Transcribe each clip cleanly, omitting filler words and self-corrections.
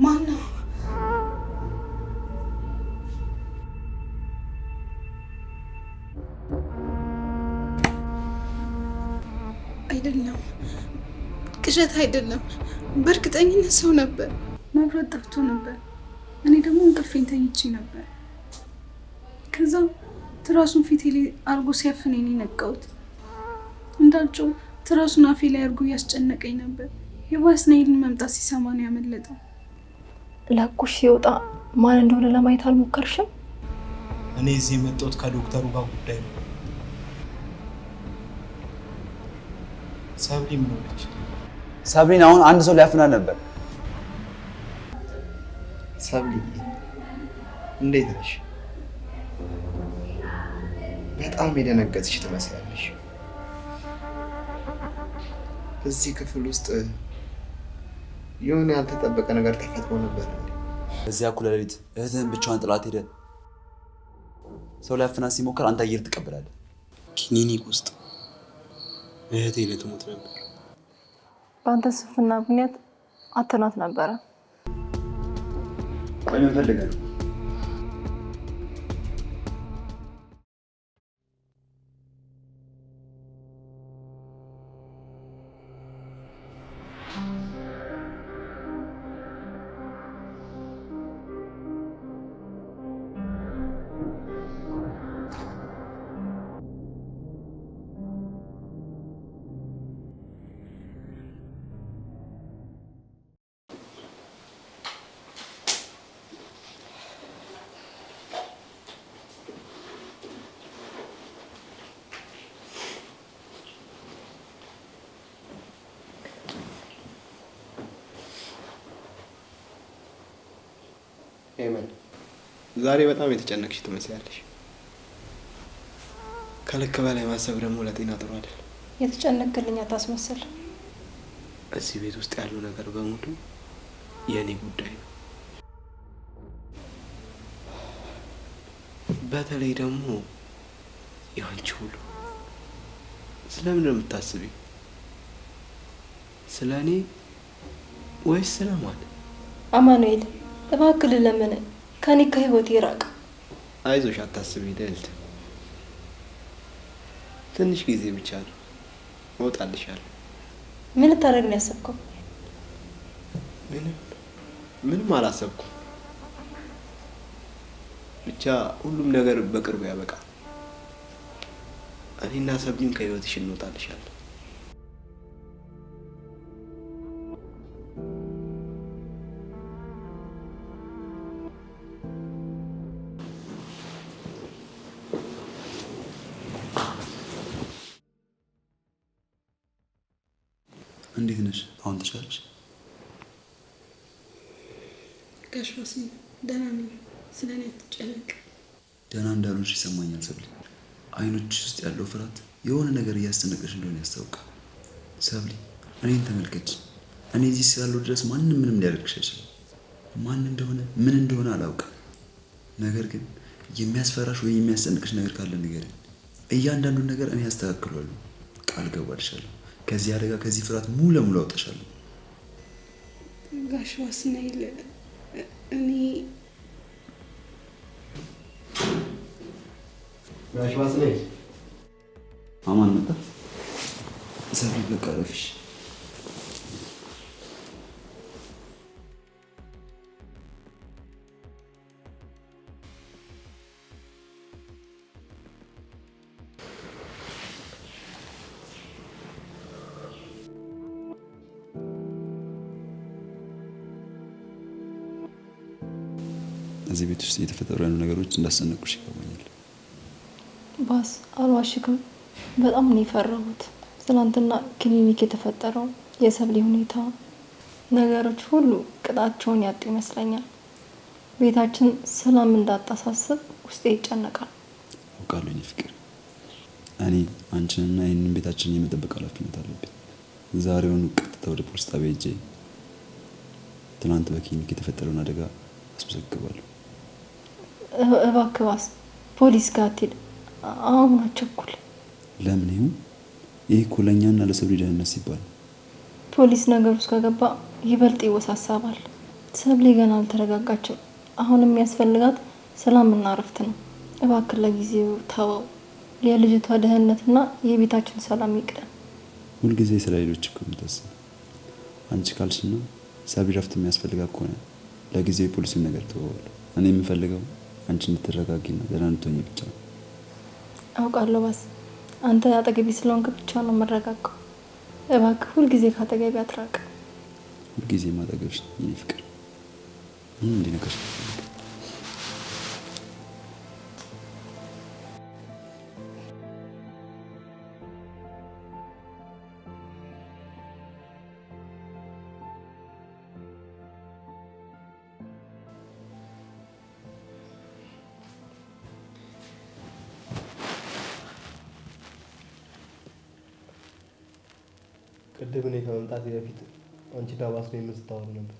ማነው? አይደለም፣ ቅዠት አይደለም። በእርግጠኝነት ሰው ነበር። መብራት ጠፍቶ ነበር። እኔ ደግሞ እንቅልፌን ተኝቼ ነበር። ከዛ ትራሱን ፊቴ ላይ አርጎ ሲያፍነኝ ነቃሁት። እንዳልጮህ ትራሱን አፌ ላይ አርጎ እያስጨነቀኝ ነበር። የባስናኤልን መምጣት ሲሰማ ነው ያመለጠው። ላኩሽ ሲወጣ ማን እንደሆነ ለማየት አልሞከርሽም? እኔ እዚህ የመጣሁት ከዶክተሩ ጋር ጉዳይ ነው። ሰብሊ ምን ሆነች? ሰብሊን አሁን አንድ ሰው ሊያፍናት ነበር። ሰብሊ እንዴት ነሽ? በጣም የደነገጥሽ ትመስያለሽ። እዚህ ክፍል ውስጥ የሆነ ያልተጠበቀ ነገር ተፈጥሮ ነበር እንዴ? በዚያ እኩለ ሌሊት እህትህን ብቻዋን ጥላት ሄደ። ሰው ሊያፍናት ሲሞክር አንተ አየር ትቀበላለህ። ክሊኒክ ውስጥ እህቴ ልትሞት ነበር። በአንተ ስንፍና ምክንያት አትናት ነበረ። ቆይ ምን ፈልገህ ነው? ኤመን ዛሬ በጣም የተጨነቅሽ ትመስያለሽ። ከልክ በላይ ማሰብ ደግሞ ለጤና ጥሩ አይደለም። የተጨነቅልኝ አታስመስል። እዚህ ቤት ውስጥ ያለው ነገር በሙሉ የኔ ጉዳይ ነው። በተለይ ደግሞ ያንቺ ሁሉ። ስለምን ነው የምታስቢው? ስለ እኔ ወይስ ስለማን? አማኑኤል እባክህ ለምን ከኔ ከህይወት ይራቅ። አይዞሽ አታስቢ ልዕልት። ትንሽ ጊዜ ብቻ ነው፣ እወጣልሻለሁ። ምን ልታደርግ ነው ያሰብከው? ምንም አላሰብኩም። ብቻ ሁሉም ነገር በቅርቡ ያበቃል። እኔና ሰብሊን ከህይወትሽ እንወጣልሻለን። እንዴት ነሽ? አሁን ተሻለሽ? ጋሽ ዋስኔ ደህና ነኝ። ስለ እኔ አትጨነቅ። ደህና እንዳልሆንሽ ይሰማኛል ሰብሊ። አይኖችሽ ውስጥ ያለው ፍርሃት የሆነ ነገር እያስጨነቀሽ እንደሆነ ያስታውቃል። ሰብሊ እኔን ተመልከች። እኔ እዚህ ስላለው ድረስ ማንም ምንም ሊያደርግሽ አይችልም። ማን እንደሆነ ምን እንደሆነ አላውቅም። ነገር ግን የሚያስፈራሽ ወይ የሚያስጨንቅሽ ነገር ካለ ንገሪኝ። እያንዳንዱን ነገር እኔ አስተካክላለሁ። ቃል ገባልሻለሁ። ከዚህ አደጋ ከዚህ ፍርሃት ሙሉ ለሙሉ አውጣሻለሁ። ጋሽ ዋስናኤል እኔ ጋሽ ዋስናኤል አማን መጣ። ሰብሊ በቃ ረፍሽ። እዚህ ቤት ውስጥ እየተፈጠሩ ያሉ ነገሮች እንዳሰነቁሽ ይገባኛል። ባስ አልዋሽክም፣ በጣም ነው የፈራሁት። ትናንትና ክሊኒክ የተፈጠረው የሰብሊ ሁኔታ፣ ነገሮች ሁሉ ቅጣቸውን ያጡ ይመስለኛል። ቤታችን ሰላም እንዳታሳስብ ውስጤ ይጨነቃል። አውቃለሁ የኔ ፍቅር። እኔ አንቺንና ይህንን ቤታችንን የመጠበቅ ኃላፊነት አለብኝ። ዛሬውን ቀጥታ ወደ ፖሊስ ጣቢያ ሄጄ ትናንት በክሊኒክ የተፈጠረውን አደጋ አስመዘግባለሁ። እባክህ ባስ ፖሊስ ጋር አትሄድ፣ አሁን አትቸኩል። ለምን? ይሁን ይህ እኮ ለእኛና ለሰብሊ ደህንነት ሲባል። ፖሊስ ነገር ውስጥ ከገባ ይበልጥ ይወሳሰባል። ሰብሌ ገና አልተረጋጋችም። አሁን የሚያስፈልጋት ሰላምና እረፍት ነው። እባክህ ለጊዜው ተወው። የልጅቷ ደህንነትና የቤታችን ሰላም ይቅደም። ሁልጊዜ ስለ ሌሎች እኮ የምታስብ አንቺ ካልሽና ሰብሊ እረፍት የሚያስፈልጋት ከሆነ ለጊዜው የፖሊሱን ነገር ተወዋለሁ። እኔ የምፈልገው አንቺ እንድትረጋጊና ደህና እንድትሆኚ ብቻ ነው። አውቃለሁ ባስ፣ አንተ አጠገቤ ስለሆንክ ብቻ ነው የምረጋጋው። እባክህ ሁልጊዜ ካጠገቤ አትራቅ። ሁልጊዜ ማጠገብሽ የኔ ፍቅር። ምን እንዲነገርሽ ቅድም እኔ ከመምጣቴ በፊት አንቺ ዳባስ ነው የምትታወሩ ነበር።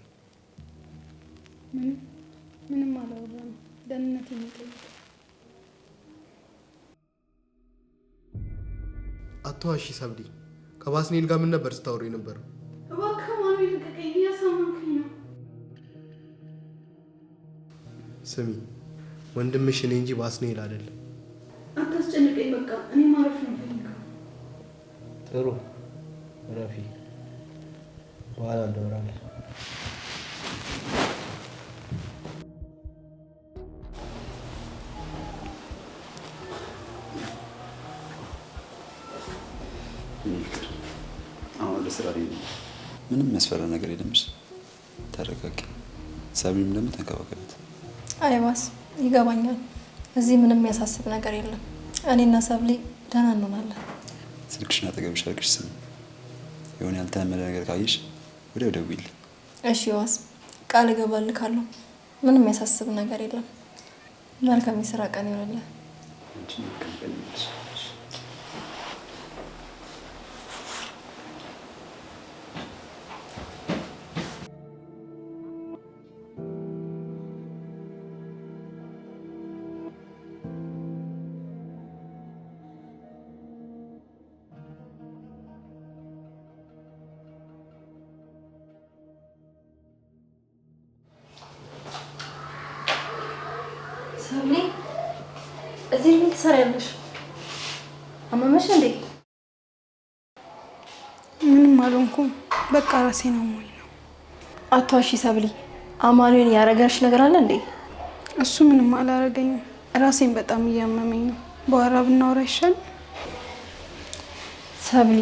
ምንም አላወራንም። ደህንነት የሚጠይቅ አትዋሺ ሰብሊ። ከባስኔል ጋር ምን ነበር ስታወሩ የነበረው? እባክህ ማሚ ልቀቀኝ፣ እያሳመንከኝ ነው። ስሚ ወንድምሽ እኔ እንጂ ባስኔል አይደለም። አታስጨንቀኝ፣ በቃ እኔ ማረፍ ነው የምፈልገው። ጥሩ ረፊ፣ በኋላ እንደወራለን። አሁን ወደ ስራ ላይ ነው። ምንም የሚያስፈራ ነገር የለምሽ። ተረጋጊ። ሰብሊም ደግሞ ተንከባከቢት። አይ ባስ፣ ይገባኛል። እዚህ ምንም የሚያሳስብ ነገር የለም። እኔና ሰብሊ ደህና እንሆናለን። ስልክሽን አጠገብሽ አድርገሽ ስሚ። የሆነ ያልተለመደ ነገር ካየሽ ወዲያው ደውይልኝ። እሺ ዋስ፣ ቃል እገባልካለሁ። ምንም የሚያሳስብ ነገር የለም። መልካም የስራ ቀን ይሆንልህ። ሰብሊ፣ እዚህ ምን ትሰሪያለሽ? አመመሽ እንዴ? ምንም አልሆንኩም። በቃ ራሴን አሞኝ ነው። አትዋሺ ሰብሊ። አማኑኤል ያረጋሽ ነገር አለ እንዴ? እሱ ምንም አላረገኝም። ራሴን በጣም እያመመኝ ነው። በኋላ ብናወራ ይሻል? ሰብሊ፣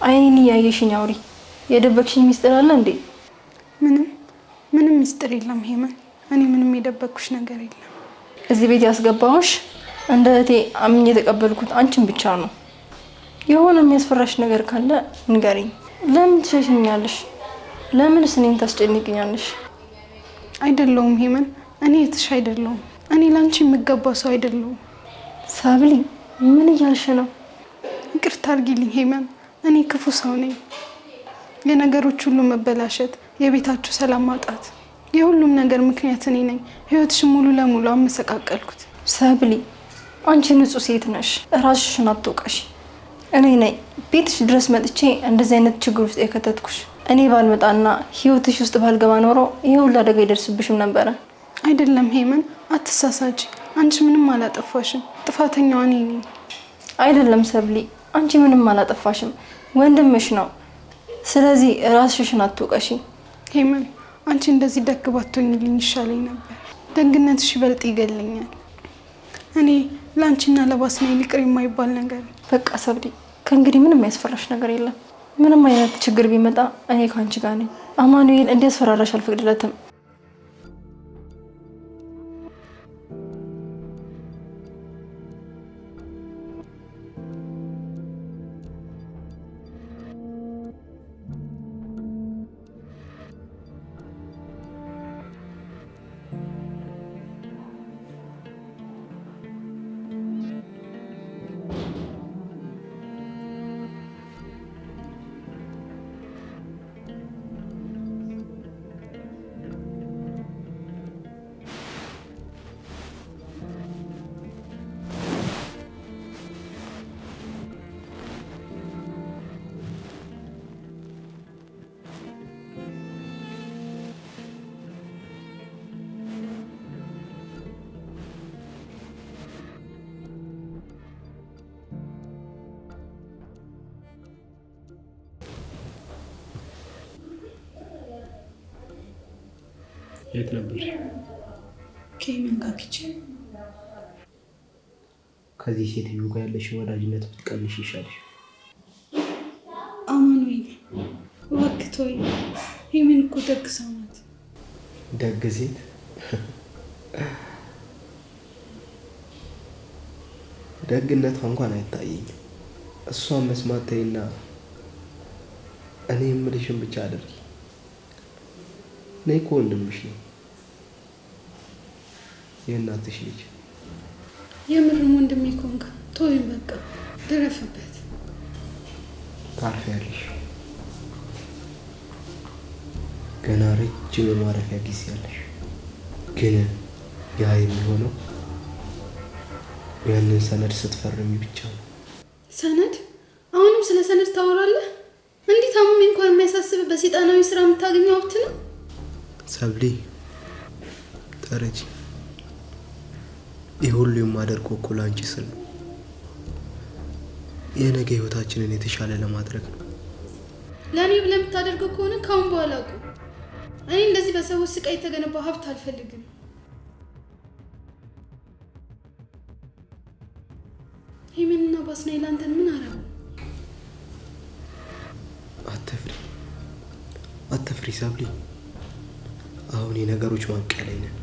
አይኔን እያየሽኝ አውሪ። የደበቅሽኝ ሚስጥር አለ እንዴ? ምንም ሚስጥር የለም ሄመን። እኔ ምንም የደበቅኩሽ ነገር የለም። እዚህ ቤት ያስገባሁሽ እንደ እህቴ አምኜ የተቀበልኩት አንቺን ብቻ ነው። የሆነ የሚያስፈራሽ ነገር ካለ ንገሪኝ። ለምን ትሸሽኛለሽ? ለምንስ እኔን ታስጨንቅኛለሽ? አይደለሁም ሄመን፣ እኔ እህትሽ አይደለሁም። እኔ ላንቺ የምገባው ሰው አይደለሁም። ሰብሊ፣ ምን እያልሽ ነው? ይቅርታ አድርጊልኝ ሄመን። እኔ ክፉ ሰው ነኝ። የነገሮች ሁሉ መበላሸት፣ የቤታችሁ ሰላም ማጣት፣ የሁሉም ነገር ምክንያት እኔ ነኝ። ህይወትሽን ሙሉ ለሙሉ አመሰቃቀልኩት። ሰብሊ፣ አንቺ ንጹህ ሴት ነሽ። ራስሽን አትወቀሽ። እኔ ነኝ ቤትሽ ድረስ መጥቼ እንደዚህ አይነት ችግር ውስጥ የከተትኩሽ። እኔ ባልመጣና ህይወትሽ ውስጥ ባልገባ ኖሮ ይሄ ሁሉ አደጋ ይደርስብሽም ነበረ። አይደለም ሄመን፣ አትሳሳች። አንቺ ምንም አላጠፋሽም። ጥፋተኛዋ እኔ ነኝ። አይደለም ሰብሊ፣ አንቺ ምንም አላጠፋሽም። ወንድምሽ ነው። ስለዚህ ራስሽን አትወቀሽ። ሄመን፣ አንቺ እንደዚህ ደግ ባትሆኝልኝ ይሻለኝ ነበር። ደግነትሽ ይበልጥ ይገለኛል። እኔ ለአንቺና ለባስኔል ይቅር የማይባል ነገር። በቃ ሰብሊ፣ ከእንግዲህ ምንም ያስፈራሽ ነገር የለም። ምንም አይነት ችግር ቢመጣ እኔ ከአንቺ ጋር ነኝ። አማኑኤል እንዲያስፈራራሽ አልፈቅድለትም። የት ነበር? ከምን ጋር ኪችን? ከዚህ ሴትዮ ጋር ያለሽ ወዳጅነት ብትቀንሽ ይሻልሽ። አማኑኤል እባክህ ተወኝ። የምን እኮ ደግ ሰው ናት። ደግ ሴት? ደግነቷ እንኳን አይታየኝም። እሷን መስማት ተይና እኔ የምልሽን ብቻ አድርጊ። እኔ እኮ ወንድምሽ ነው፣ የእናትሽ ልጅ። የምርም ወንድሜ ኮንክ ተወኝ፣ በቃ ድረፍበት። ታርፊያለሽ። ገና ረጅም የማረፊያ ጊዜ ያለሽ። ግን ያ የሚሆነው ያንን ሰነድ ስትፈርሚ ብቻ ነው። ሰነድ? አሁንም ስለ ሰነድ ታወራለህ? እንዴት ታምሜ እንኳን የሚያሳስብ በሰይጣናዊ ስራ የምታገኘው ሀብት ነው። ሰብሊ ተረጂ፣ ይህ ሁሉ የማደርገው እኮ ለአንቺ ስል ነው። የነገ ህይወታችንን የተሻለ ለማድረግ ነው። ለእኔ ብለህ የምታደርገው ከሆነ ካሁን በኋላ አቁም። እኔ እንደዚህ በሰዎች ስቃይ የተገነባ ሀብት አልፈልግም። ሄመንና ባስናኤል አንተን ምን አረጉ? አትፍሪ ሰብሊ። አሁን የነገሮች ማብቂያ ላይ ነን።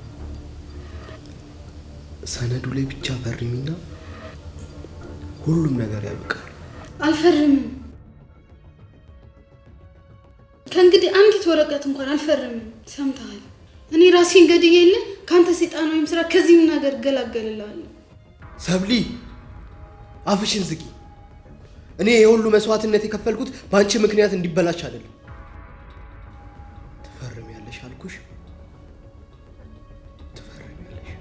ሰነዱ ላይ ብቻ ፈርሚና ሁሉም ነገር ያበቃል። አልፈርምም። ከእንግዲህ አንዲት ወረቀት እንኳን አልፈርምም። ሰምተሃል? እኔ ራሴን ገድዬ የለ ከአንተ ሰይጣናዊም ስራ ከዚህም ነገር እገላገልልሃለሁ። ሰብሊ አፍሽን ዝጊ። እኔ የሁሉ መስዋዕትነት የከፈልኩት በአንቺ ምክንያት እንዲበላሽ አይደለም። ትፈርሚያለሽ አልኩሽ፣ ትፈርሚያለሽ።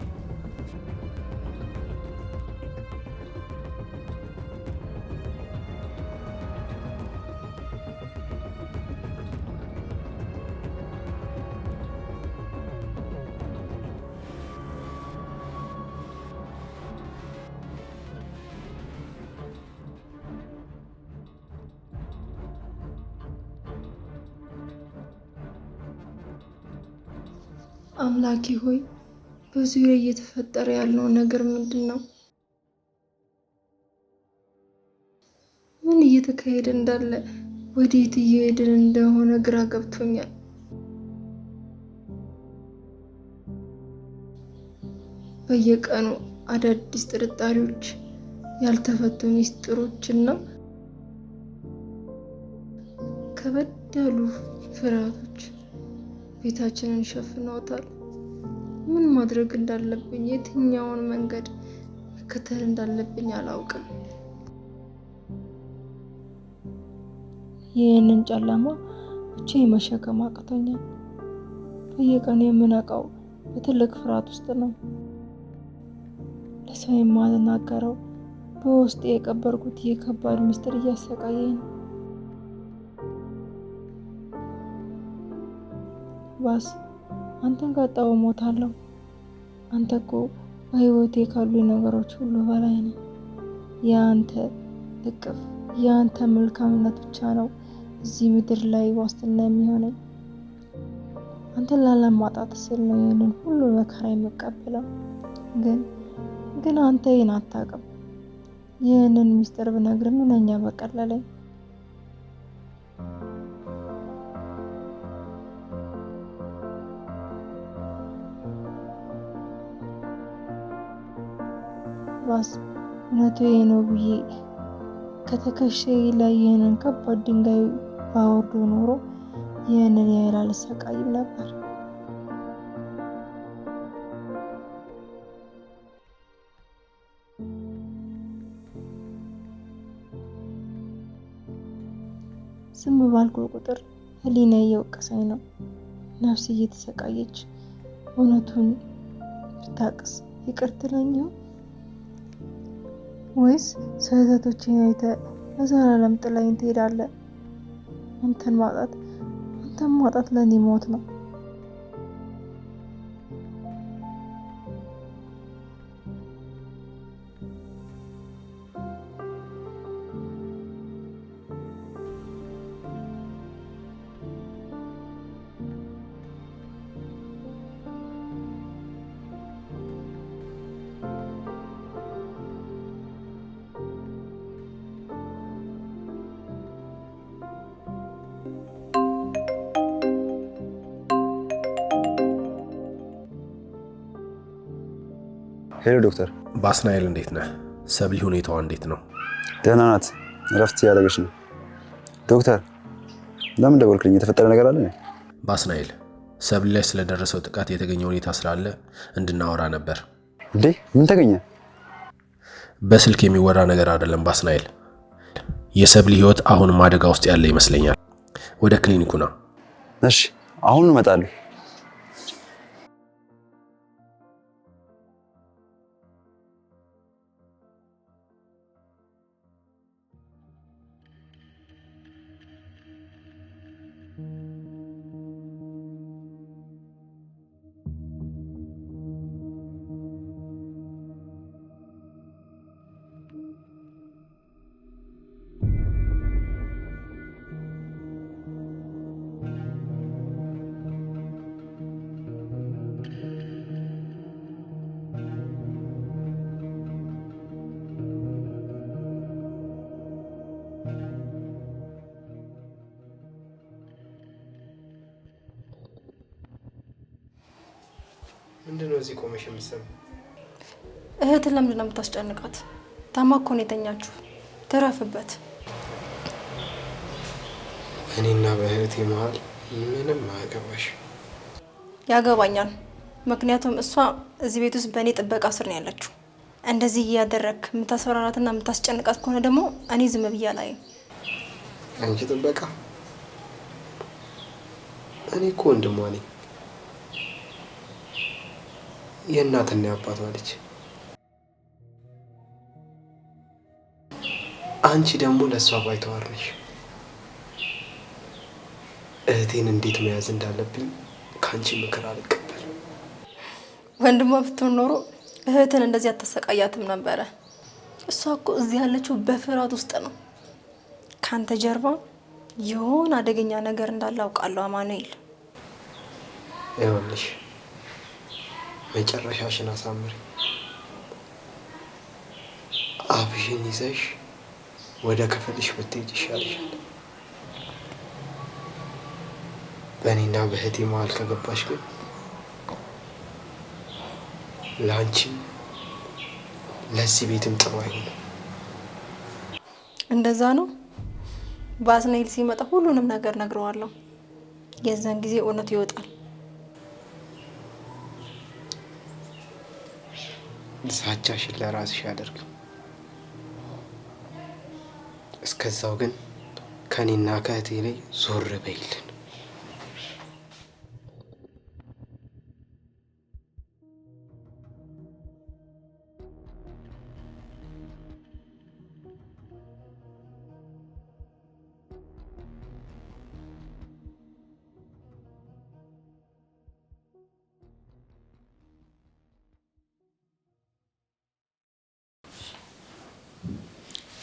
አምላኬ ሆይ በዙሪያ እየተፈጠረ ያለው ነገር ምንድን ነው? ምን እየተካሄደ እንዳለ፣ ወዴት እየሄድን እንደሆነ ግራ ገብቶኛል። በየቀኑ አዳዲስ ጥርጣሬዎች፣ ያልተፈቱ ሚስጥሮችና ከበድ ያሉ ፍርሃቶች ቤታችንን ሸፍነውታል። ምን ማድረግ እንዳለብኝ፣ የትኛውን መንገድ መከተል እንዳለብኝ አላውቅም። ይህንን ጨለማ ብቻዬን መሸከም አቅቶኛል። በየቀኑ የምነቃው በትልቅ ፍርሃት ውስጥ ነው። ለሰው የማልናገረው በውስጤ የቀበርኩት የከባድ ምስጢር እያሰቃየኝ ነው። ባስ አንተን ካጣሁ እሞታለሁ። አንተ እኮ በህይወቴ ካሉ ነገሮች ሁሉ በላይ ነው። የአንተ እቅፍ፣ የአንተ መልካምነት ብቻ ነው እዚህ ምድር ላይ ዋስትና የሚሆነኝ። አንተን ላለማጣት ስል ነው ይህንን ሁሉ መከራ የምቀበለው። ግን አንተ ይህን አታውቅም። ይህንን ሚስጥር ብነግር ምንኛ በቀለለኝ። ባስ እውነቱ ይሄ ነው ብዬ ከተከሻዬ ላይ ይህንን ከባድ ድንጋይ ባወርዶ ኖሮ ይህንን ያህል አልሰቃይም ነበር። ዝም ባልኩ ቁጥር ህሊና እየወቀሰኝ ነው። ነፍስ እየተሰቃየች እውነቱን ብታቅስ ይቅር ትለኝ ይሆን? ወይስ ስህተቶችን አይተህ ለዘላለም ጥላኝ ትሄዳለህ? አንተን ማጣት ለኔ ሞት ነው። ሄሎ ዶክተር። ባስናኤል እንዴት ነህ? ሰብሊ ሁኔታዋ እንዴት ነው? ደህና ናት፣ እረፍት እያደረገች ነው። ዶክተር ለምን ደወልክልኝ? የተፈጠረ ነገር አለ? ባስናኤል ሰብሊ ላይ ስለደረሰው ጥቃት የተገኘ ሁኔታ ስላለ እንድናወራ ነበር። እንዴ ምን ተገኘ? በስልክ የሚወራ ነገር አይደለም ባስናኤል። የሰብሊ ህይወት አሁንም አደጋ ውስጥ ያለ ይመስለኛል። ወደ ክሊኒኩ ና። እሺ አሁን እመጣለሁ። ምንድነው እዚህ ቆመሽ የምትሰማው? እህትን ለምንድን ነው የምታስጨንቃት? ታማ እኮ ነው የተኛችሁ። ትረፍበት። እኔና በእህቴ መሀል ምንም አያገባሽ። ያገባኛል። ምክንያቱም እሷ እዚህ ቤት ውስጥ በእኔ ጥበቃ ስር ነው ያለችው። እንደዚህ እያደረግክ የምታስፈራራትና የምታስጨንቃት ከሆነ ደግሞ እኔ ዝም ብዬ አላይም። አንቺ ጥበቃ? እኔ እኮ ወንድሟ ነኝ። የእናትና የአባቷ ልጅ። አንቺ ደግሞ ለእሷ ባይተዋር ነሽ። እህቴን እንዴት መያዝ እንዳለብኝ ከአንቺ ምክር አልቀበልም። ወንድሟ ብትሆን ኖሮ እህትን እንደዚህ አታሰቃያትም ነበረ። እሷ እኮ እዚህ ያለችው በፍርሃት ውስጥ ነው። ካንተ ጀርባ የሆነ አደገኛ ነገር እንዳለ አውቃለሁ አማኑኤል። ይኸውልሽ መጨረሻሽን አሳምሪ። አብሽን ይዘሽ ወደ ክፍልሽ ብትሄጂ ይሻልሻል። በእኔና በእህቴ መሀል ከገባሽ ግን ለአንቺም ለዚህ ቤትም ጥሩ አይሆንም። እንደዛ ነው። ባስናኤል ሲመጣ ሁሉንም ነገር ነግረዋለሁ። የዛን ጊዜ እውነቱ ይወጣል። ዛቻሽን ለራስሽ አድርግ። እስከዛው ግን ከኔና ከእህቴ ላይ ዞር በይልን።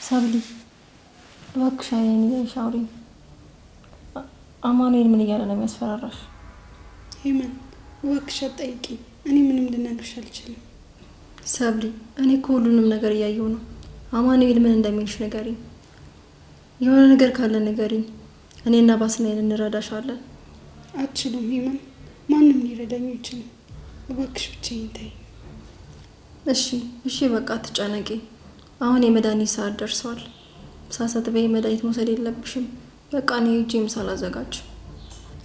ሰብሊ እባክሽ አይኔን እያይሽ አውሪኝ። አማኑኤል ምን እያለ ነው የሚያስፈራራሽ? ሄመን እባክሽ አትጠይቂኝ። እኔ ምንም ልነግርሽ አልችልም። ሰብሊ እኔ እኮ ሁሉንም ነገር እያየሁ ነው። አማኑኤል ምን እንደሚልሽ ንገሪኝ። የሆነ ነገር ካለ ንገሪኝ። እኔና ባስናኤል እንረዳሻለን። አትችሉም ሄመን፣ ማንም ሊረዳኝ አይችልም። እባክሽ ብቻዬን ተይኝ። እሺ በቃ አትጨነቂ። አሁን የመድኃኒት ሰዓት ደርሷል። ሳሳትበይ መድኃኒት መውሰድ የለብሽም። በቃ እኔ ሂጄ ምሳ ላዘጋጅ።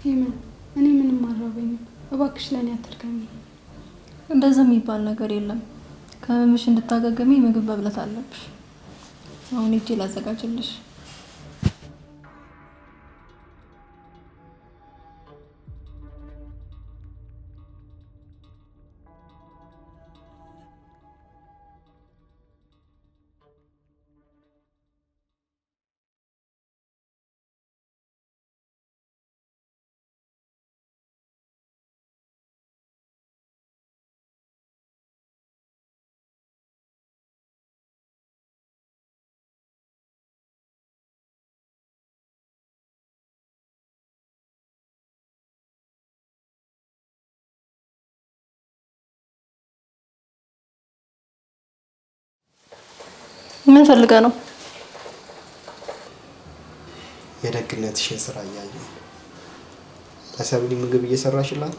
ሄመን እኔ ምንም አልራበኝም። እባክሽ ለእኔ አትርገሚ። እንደዛ የሚባል ነገር የለም። ከህመምሽ እንድታገገሚ ምግብ መብላት አለብሽ። አሁን ሂጄ ላዘጋጅልሽ። ምን ፈልገ ነው? የደግነትሽን ስራ እያየሁ ለሰብሊ ምግብ እየሰራሽላት?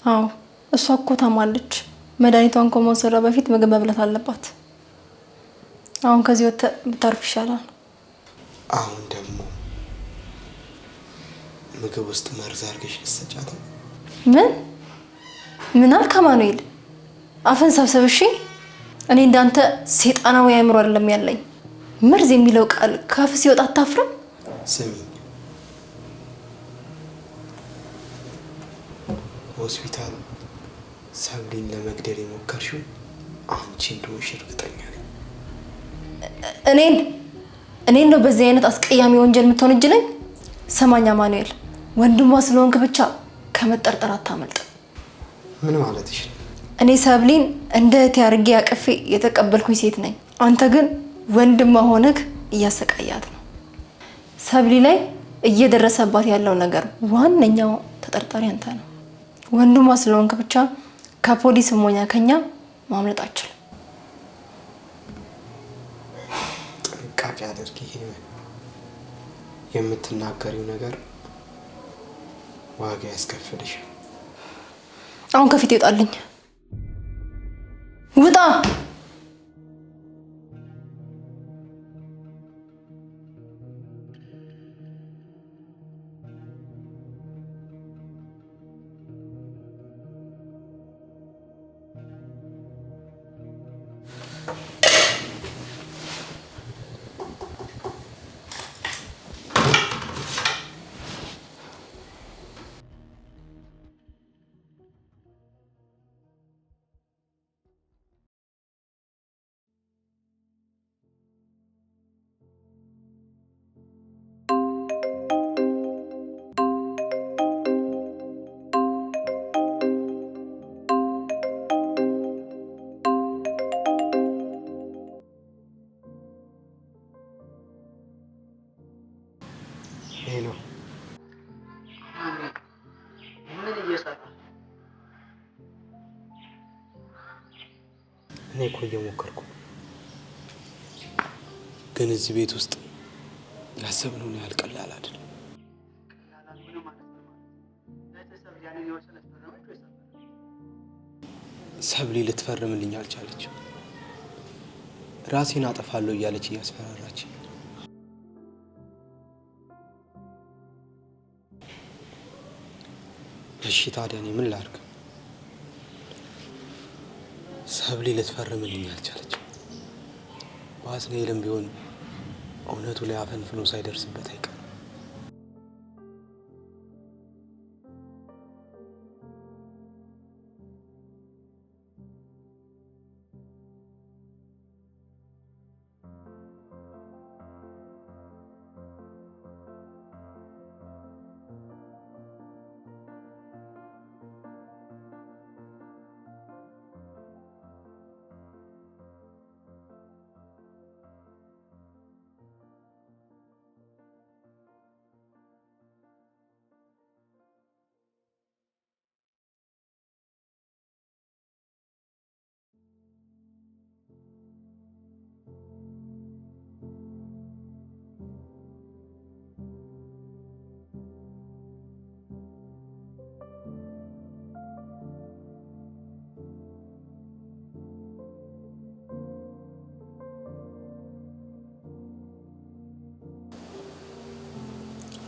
አዎ እሷ እኮ ታማለች። መድኃኒቷን ከመውሰዷ በፊት ምግብ መብላት አለባት። አሁን ከዚህ ወጥተህ ብታርፍ ይሻላል። አሁን ደግሞ ምግብ ውስጥ መርዝ አድርገሽ ልትሰጫት? ምን አልክ አማኑኤል? አፍን ሰብስብ እሺ። እኔ እንዳንተ ሰይጣናዊ አእምሮ አይደለም ያለኝ። መርዝ የሚለው ቃል ካፍ ሲወጣ አታፍርም? ስሚ፣ ሆስፒታል ሰብሊን ለመግደል የሞከርሽው አንቺ እንደሆንሽ እርግጠኛ ነኝ። እኔን ነው በዚህ አይነት አስቀያሚ ወንጀል የምትወነጅለኝ? ሰማኝ አማኑኤል፣ ወንድሟ ስለሆንክ ብቻ ከመጠርጠር አታመልጥ። ምን ማለትሽ ነው? እኔ ሰብሊን እንደ እህቴ አድርጌ አቅፌ የተቀበልኩኝ ሴት ነኝ። አንተ ግን ወንድሟ ሆነህ እያሰቃያት ነው። ሰብሊ ላይ እየደረሰባት ያለው ነገር ዋነኛው ተጠርጣሪ አንተ ነው። ወንድሟ ስለሆንክ ብቻ ከፖሊስ ሞኛ ከኛ ማምለጥ አትችልም። ጥንቃቄ አድርጊ። የምትናገሪው ነገር ዋጋ ያስከፍልሽ። አሁን ከፊት ይወጣልኝ። ውጣ! ሄሎ፣ ምን እየሰራ? እኔ እኮ እየሞከርኩ ግን እዚህ ቤት ውስጥ ያሰብነውን ያህል ቀላል አይደለም። ሰብሊ ልትፈርምልኝ አልቻለችም። ራሴን አጠፋለሁ እያለች እያስፈራራች። እሺ ታዲያ እኔ ምን ላድርግ? ሰብሊ ልትፈርምልኝ አልቻለችም። በአስናኤልም ቢሆን እውነቱ ላይ አፈንፍኖ ሳይደርስበት አይቀርም።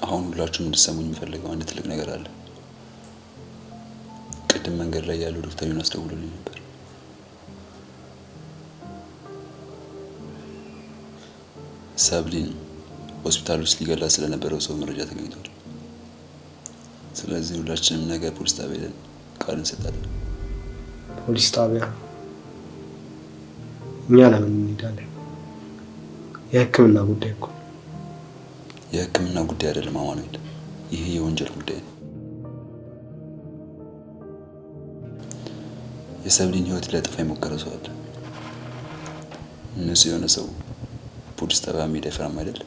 አሁን ሁላችሁም እንድትሰሙኝ የምፈልገው አንድ ትልቅ ነገር አለ። ቅድም መንገድ ላይ ያለው ዶክተሩን አስደውሎልኝ ነበር። ሰብሊን ሆስፒታል ውስጥ ሊገላት ስለነበረው ሰው መረጃ ተገኝቷል። ስለዚህ ሁላችንም ነገ ፖሊስ ጣቢያ ሄደን ቃል እንሰጣለን። ፖሊስ ጣቢያ? እኛ ለምን እንሄዳለን? የሕክምና ጉዳይ እኮ። የሕክምና ጉዳይ አይደለም አማኑኤል፣ ይሄ የወንጀል ጉዳይ ነው። የሰብሊን ሕይወት ሊያጠፋ የሞከረ ሰው አለ። እነሱ የሆነ ሰው ፖሊስ ጣቢያ መሄድ አይፈራም አይደል?